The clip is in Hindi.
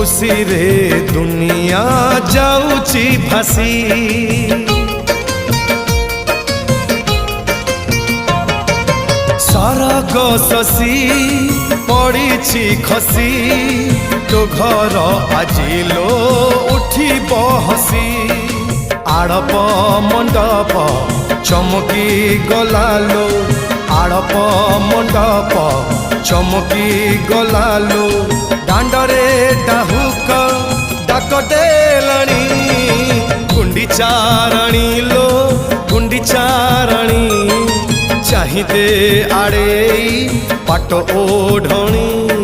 खुशी रे दुनिया जाऊची भासी सरग शशी पड़ी खसी तो घर आजिलो उठिब हसी आड़प मंडप चमकी गलालो आड़प मंडप चमकी गलालो दांडरे डाहुक डाक देलणी गुंडीचाराणी लो गुंडीचाराणी चाहिदे आड़े पाट ओढ़णी।